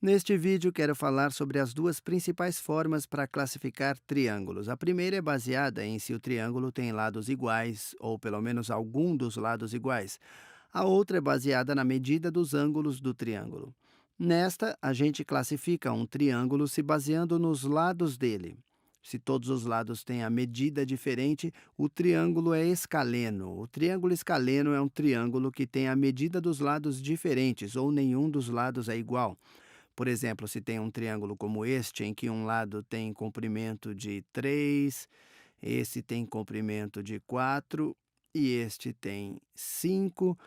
Neste vídeo, quero falar sobre as duas principais formas para classificar triângulos. A primeira é baseada em se o triângulo tem lados iguais, ou pelo menos algum dos lados iguais. A outra é baseada na medida dos ângulos do triângulo. Nesta, a gente classifica um triângulo se baseando nos lados dele. Se todos os lados têm a medida diferente, o triângulo é escaleno. O triângulo escaleno é um triângulo que tem a medida dos lados diferentes, ou nenhum dos lados é igual. Por exemplo, se tem um triângulo como este, em que um lado tem comprimento de 3, esse tem comprimento de 4 e este tem 5,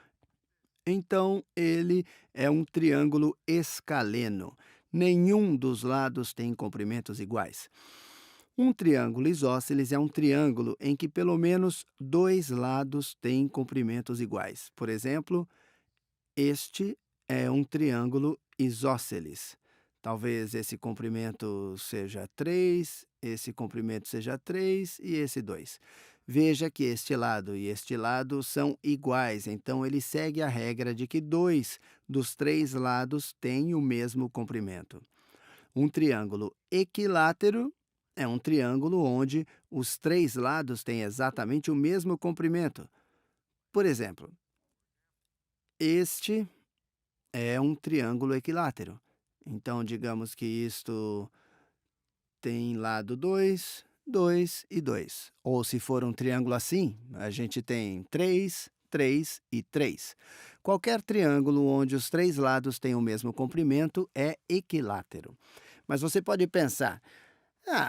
então ele é um triângulo escaleno. Nenhum dos lados tem comprimentos iguais. Um triângulo isósceles é um triângulo em que pelo menos dois lados têm comprimentos iguais. Por exemplo, este é um triângulo isósceles. Talvez esse comprimento seja 3, esse comprimento seja 3 e esse 2. Veja que este lado e este lado são iguais, então ele segue a regra de que dois dos três lados têm o mesmo comprimento. Um triângulo equilátero é um triângulo onde os três lados têm exatamente o mesmo comprimento. Por exemplo, este é um triângulo equilátero. Então, digamos que isto tem lado 2, 2 e 2. Ou se for um triângulo assim, a gente tem 3, 3 e 3. Qualquer triângulo onde os três lados têm o mesmo comprimento é equilátero. Mas você pode pensar,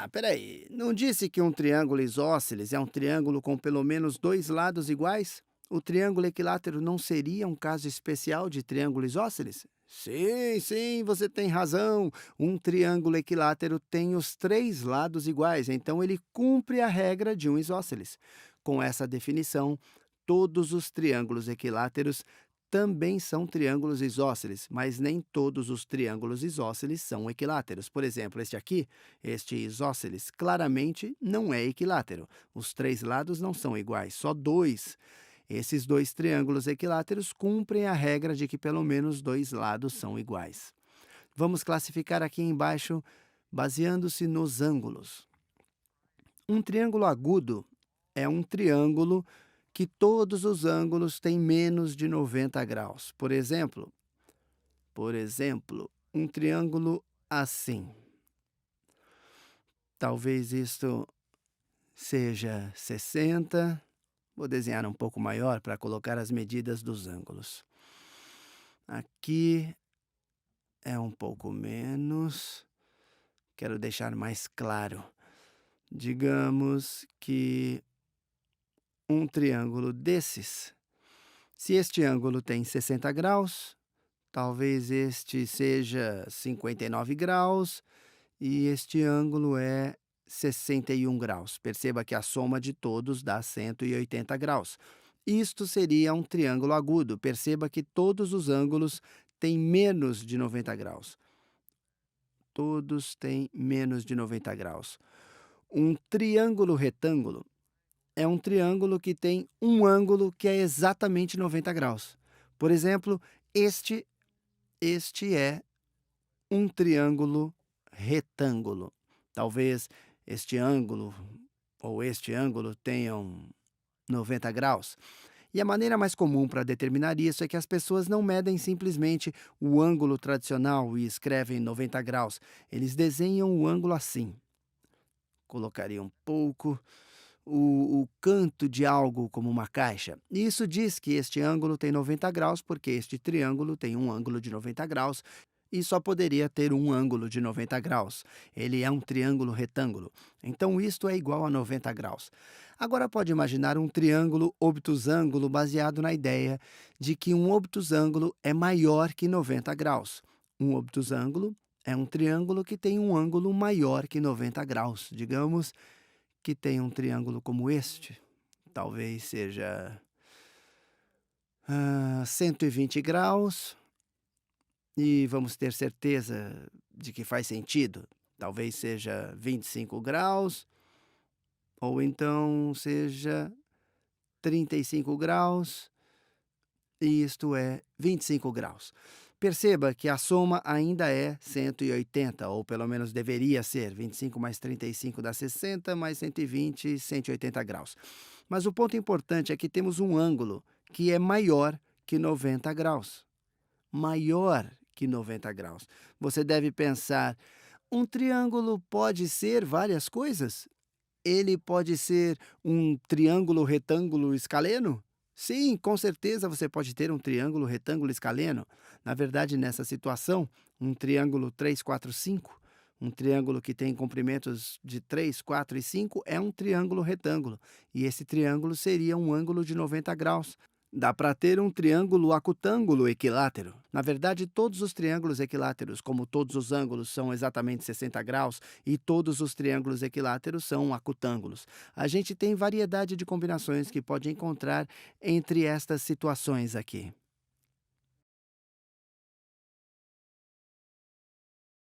peraí, não disse que um triângulo isósceles é um triângulo com pelo menos dois lados iguais? O triângulo equilátero não seria um caso especial de triângulo isósceles? Sim, sim, você tem razão. Um triângulo equilátero tem os três lados iguais, então ele cumpre a regra de um isósceles. Com essa definição, todos os triângulos equiláteros também são triângulos isósceles, mas nem todos os triângulos isósceles são equiláteros. Por exemplo, este aqui, este isósceles, claramente não é equilátero. Os três lados não são iguais, só dois. Esses dois triângulos equiláteros cumprem a regra de que pelo menos dois lados são iguais. Vamos classificar aqui embaixo baseando-se nos ângulos. Um triângulo agudo é um triângulo que todos os ângulos têm menos de 90 graus. Por exemplo, um triângulo assim. Talvez isto seja 60. Vou desenhar um pouco maior para colocar as medidas dos ângulos. Aqui é um pouco menos. Quero deixar mais claro. Digamos que um triângulo desses, se este ângulo tem 60 graus, talvez este seja 59 graus e este ângulo é 61 graus. Perceba que a soma de todos dá 180 graus. Isto seria um triângulo agudo. Perceba que todos os ângulos têm menos de 90 graus. Todos têm menos de 90 graus. Um triângulo retângulo é um triângulo que tem um ângulo que é exatamente 90 graus. Por exemplo, este é um triângulo retângulo. Talvez este ângulo ou este ângulo tenham 90 graus. E a maneira mais comum para determinar isso é que as pessoas não medem simplesmente o ângulo tradicional e escrevem 90 graus. Eles desenham o ângulo assim. Colocaria um pouco o canto de algo como uma caixa. E isso diz que este ângulo tem 90 graus porque este triângulo tem um ângulo de 90 graus e só poderia ter um ângulo de 90 graus. Ele é um triângulo retângulo. Então, isto é igual a 90 graus. Agora, pode imaginar um triângulo obtusângulo baseado na ideia de que um obtusângulo é maior que 90 graus. Um obtusângulo é um triângulo que tem um ângulo maior que 90 graus. Digamos que tem um triângulo como este, talvez seja 120 graus, e vamos ter certeza de que faz sentido. Talvez seja 25 graus, ou então seja 35 graus, e isto é 25 graus. Perceba que a soma ainda é 180, ou pelo menos deveria ser. 25 mais 35 dá 60, mais 120, 180 graus. Mas o ponto importante é que temos um ângulo que é maior que 90 graus. Maior que 90 graus. Você deve pensar: um triângulo pode ser várias coisas? Ele pode ser um triângulo retângulo escaleno? Sim, com certeza você pode ter um triângulo retângulo escaleno. Na verdade, nessa situação, um triângulo 3, 4, 5, um triângulo que tem comprimentos de 3, 4 e 5 é um triângulo retângulo. E esse triângulo seria um ângulo de 90 graus. Dá para ter um triângulo acutângulo equilátero. Na verdade, todos os triângulos equiláteros, como todos os ângulos, são exatamente 60 graus e todos os triângulos equiláteros são acutângulos. A gente tem variedade de combinações que pode encontrar entre estas situações aqui.